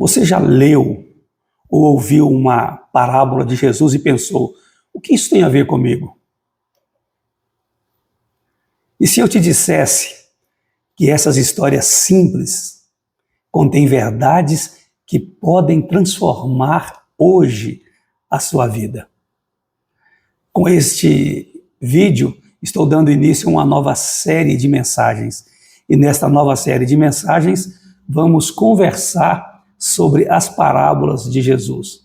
Você já leu ou ouviu uma parábola de Jesus e pensou, o que isso tem a ver comigo? E se eu te dissesse que essas histórias simples contêm verdades que podem transformar hoje a sua vida? Com este vídeo, estou dando início a uma nova série de mensagens. E nesta nova série de mensagens, vamos conversar sobre as parábolas de Jesus.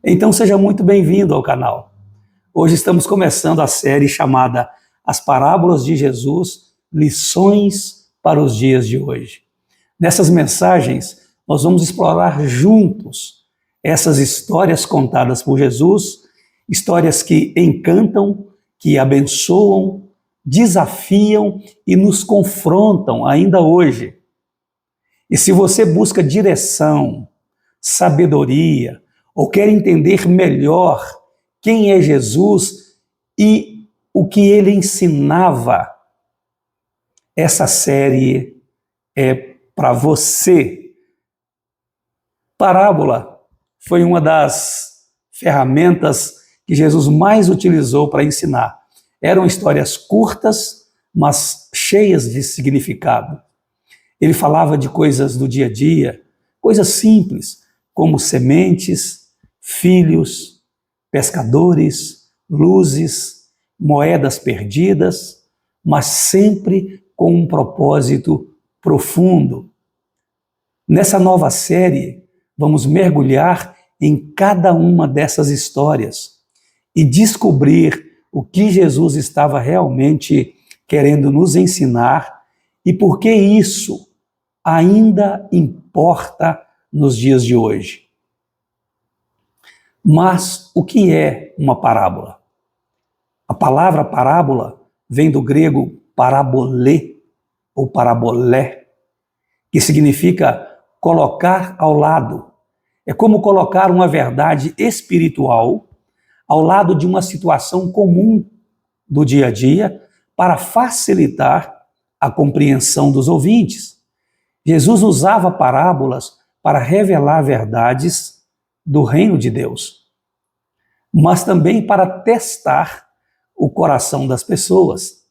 Então seja muito bem-vindo ao canal. Hoje estamos começando a série chamada As Parábolas de Jesus, Lições para os Dias de Hoje. Nessas mensagens, nós vamos explorar juntos essas histórias contadas por Jesus, histórias que encantam, que abençoam, desafiam e nos confrontam ainda hoje. E se você busca direção, sabedoria, ou quer entender melhor quem é Jesus e o que ele ensinava, essa série é para você. Parábola foi uma das ferramentas que Jesus mais utilizou para ensinar. Eram histórias curtas, mas cheias de significado. Ele falava de coisas do dia a dia, coisas simples, como sementes, filhos, pescadores, luzes, moedas perdidas, mas sempre com um propósito profundo. Nessa nova série, vamos mergulhar em cada uma dessas histórias e descobrir o que Jesus estava realmente querendo nos ensinar e por que isso ainda importa nos dias de hoje. Mas o que é uma parábola? A palavra parábola vem do grego parabolê ou parabolé, que significa colocar ao lado. É como colocar uma verdade espiritual ao lado de uma situação comum do dia a dia para facilitar a compreensão dos ouvintes. Jesus usava parábolas para revelar verdades do reino de Deus, mas também para testar o coração das pessoas.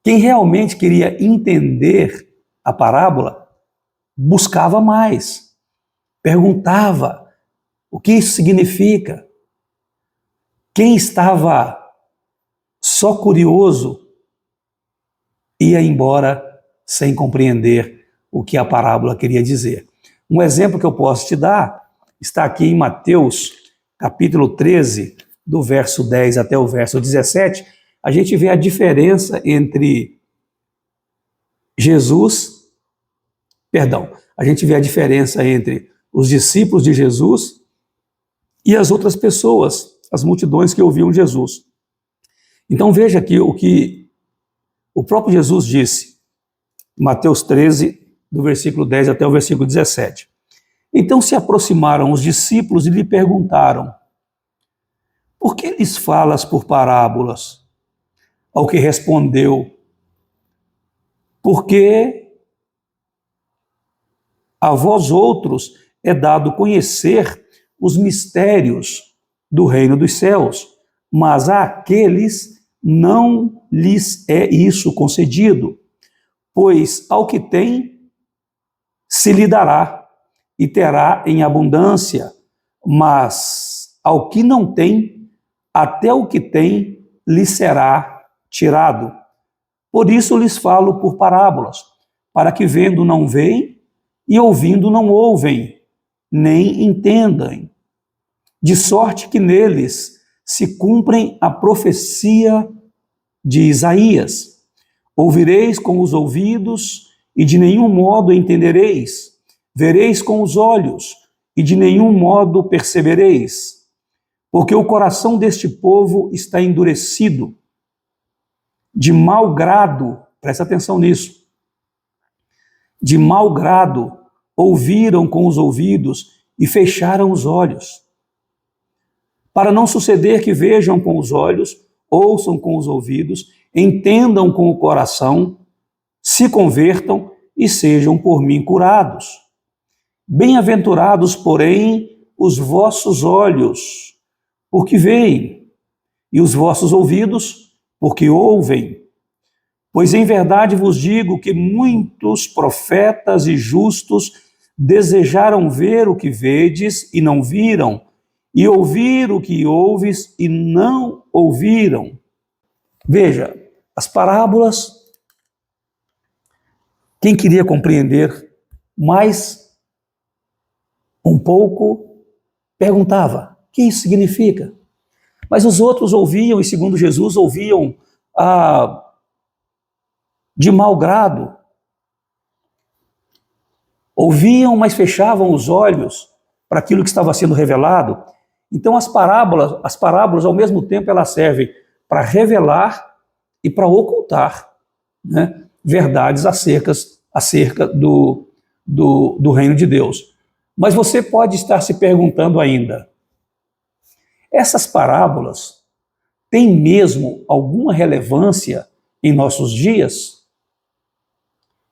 Quem realmente queria entender a parábola buscava mais, perguntava o que isso significa. Quem estava só curioso ia embora sem compreender o que a parábola queria dizer. Um exemplo que eu posso te dar está aqui em Mateus, capítulo 13, do verso 10 até o verso 17. A gente vê a diferença entre a gente vê a diferença entre os discípulos de Jesus e as outras pessoas, as multidões que ouviam Jesus. Então veja aqui o que o próprio Jesus disse, Mateus 13, do versículo 10 até o versículo 17. Então se aproximaram os discípulos e lhe perguntaram, por que lhes falas por parábolas? Ao que respondeu, porque a vós outros é dado conhecer os mistérios do reino dos céus, mas àqueles não lhes é isso concedido, pois ao que tem se lhe dará e terá em abundância, mas ao que não tem, até o que tem lhe será tirado. Por isso lhes falo por parábolas, para que vendo não veem e ouvindo não ouvem, nem entendem. De sorte que neles se cumprem a profecia de Isaías. Ouvireis com os ouvidos e de nenhum modo entendereis. Vereis com os olhos e de nenhum modo percebereis. Porque o coração deste povo está endurecido. De mau grado, presta atenção nisso, de mau grado ouviram com os ouvidos e fecharam os olhos, para não suceder que vejam com os olhos, ouçam com os ouvidos, entendam com o coração, se convertam e sejam por mim curados. Bem-aventurados, porém, os vossos olhos, porque veem, e os vossos ouvidos, porque ouvem. Pois em verdade vos digo que muitos profetas e justos desejaram ver o que vedes e não viram, e ouvir o que ouves e não ouviram. Veja, as parábolas, quem queria compreender mais um pouco, perguntava: o que isso significa? Mas os outros ouviam, e segundo Jesus, ouviam de mau grado. Ouviam, mas fechavam os olhos para aquilo que estava sendo revelado. Então as parábolas, ao mesmo tempo, elas servem para revelar e para ocultar, né, verdades acerca do reino de Deus. Mas você pode estar se perguntando ainda: essas parábolas têm mesmo alguma relevância em nossos dias?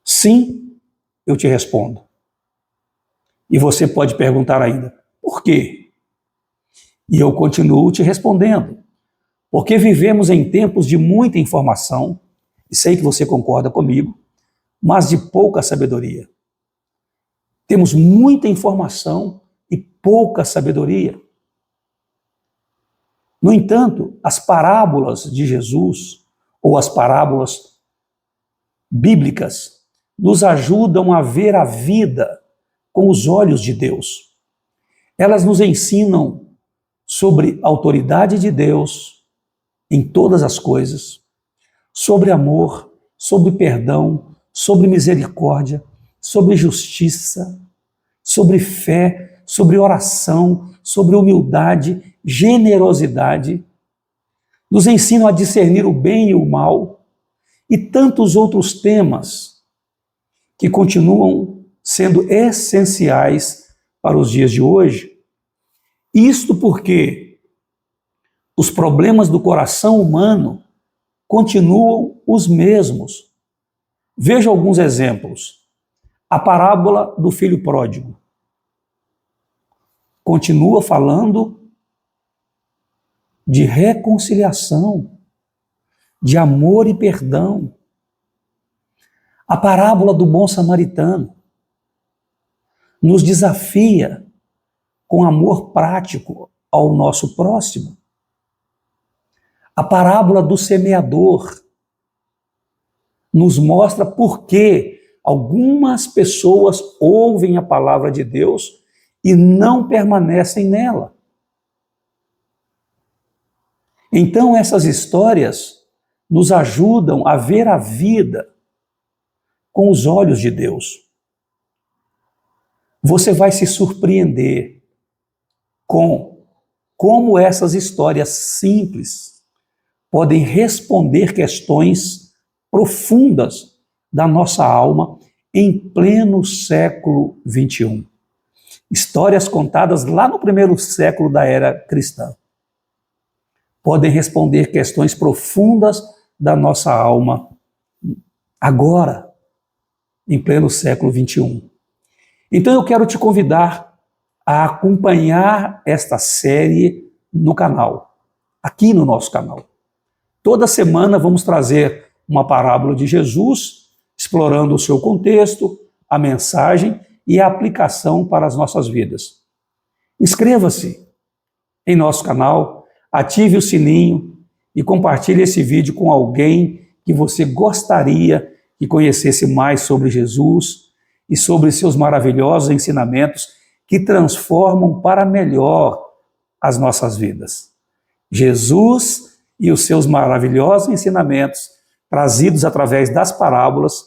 Sim, eu te respondo. E você pode perguntar ainda: por quê? E eu continuo te respondendo. Porque vivemos em tempos de muita informação, e sei que você concorda comigo, mas de pouca sabedoria. Temos muita informação e pouca sabedoria. No entanto, as parábolas de Jesus, ou as parábolas bíblicas, nos ajudam a ver a vida com os olhos de Deus. Elas nos ensinam sobre a autoridade de Deus em todas as coisas, sobre amor, sobre perdão, sobre misericórdia, sobre justiça, sobre fé, sobre oração, sobre humildade, generosidade. Nos ensinam a discernir o bem e o mal e tantos outros temas que continuam sendo essenciais para os dias de hoje. Isto porque os problemas do coração humano continuam os mesmos. Veja alguns exemplos. A parábola do filho pródigo continua falando de reconciliação, de amor e perdão. A parábola do bom samaritano nos desafia com amor prático ao nosso próximo. A parábola do semeador nos mostra por que algumas pessoas ouvem a palavra de Deus e não permanecem nela. Então, essas histórias nos ajudam a ver a vida com os olhos de Deus. Você vai se surpreender com como essas histórias simples podem responder questões profundas da nossa alma em pleno século XXI. Histórias contadas lá no primeiro século da era cristã podem responder questões profundas da nossa alma agora, em pleno século XXI. Então eu quero te convidar a acompanhar esta série no canal, aqui no nosso canal. Toda semana vamos trazer uma parábola de Jesus, explorando o seu contexto, a mensagem e a aplicação para as nossas vidas. Inscreva-se em nosso canal, ative o sininho e compartilhe esse vídeo com alguém que você gostaria que conhecesse mais sobre Jesus e sobre seus maravilhosos ensinamentos que transformam para melhor as nossas vidas. Jesus e os seus maravilhosos ensinamentos, trazidos através das parábolas,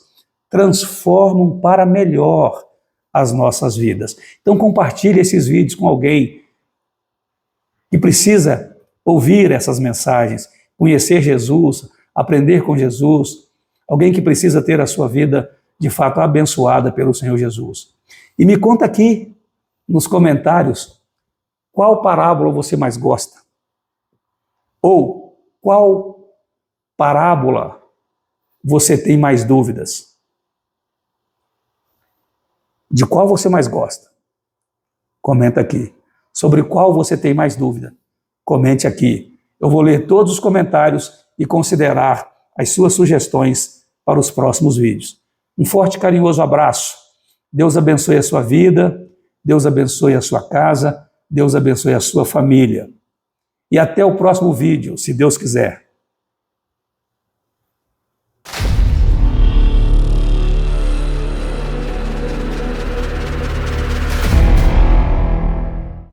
transformam para melhor as nossas vidas. Então compartilhe esses vídeos com alguém que precisa ouvir essas mensagens, conhecer Jesus, aprender com Jesus, alguém que precisa ter a sua vida de fato abençoada pelo Senhor Jesus. E me conta aqui nos comentários qual parábola você mais gosta, ou qual parábola você tem mais dúvidas, de qual você mais gosta. Comenta aqui. Sobre qual você tem mais dúvida? Comente aqui. Eu vou ler todos os comentários e considerar as suas sugestões para os próximos vídeos. Um forte e carinhoso abraço. Deus abençoe a sua vida, Deus abençoe a sua casa, Deus abençoe a sua família. E até o próximo vídeo, se Deus quiser.